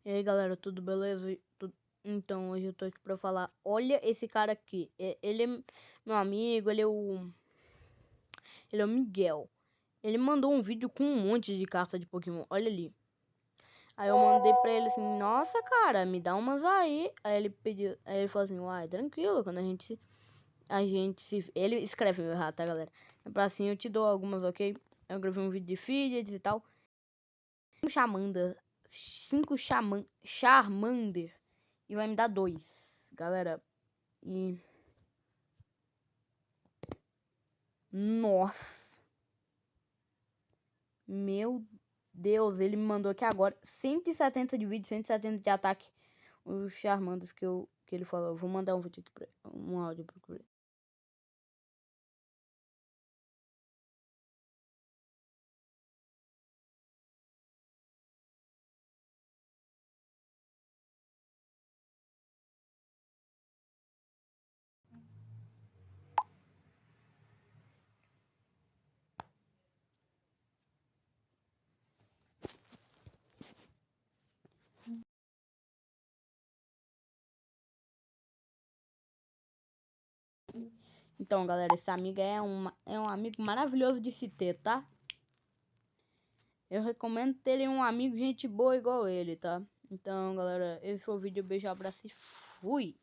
E aí galera, tudo beleza? Então hoje eu tô aqui pra falar. Olha esse cara aqui. Ele é meu amigo, ele é o Miguel. Ele mandou um vídeo com um monte de carta de Pokémon. Olha ali. Aí eu mandei pra ele assim, nossa cara, me dá umas aí. Aí ele pediu, aí ele falou assim, uai, tranquilo, quando a gente se. Ele escreve meu errado, tá galera? É pra assim, eu te dou algumas, ok? Eu gravei um vídeo de fidget e tal. 5 Charmander. E vai me dar 2, galera. E... Nossa. Meu Deus, ele me mandou aqui agora 170 de vídeo, 170 de ataque. Os Charmanders que ele falou. Eu vou mandar um vídeo aqui pra ele, um áudio pra ele. Então, galera, esse amigo é um amigo maravilhoso de se ter, tá? Eu recomendo terem um amigo gente boa igual ele, tá? Então, galera, esse foi o vídeo. Beijo, abraço e fui!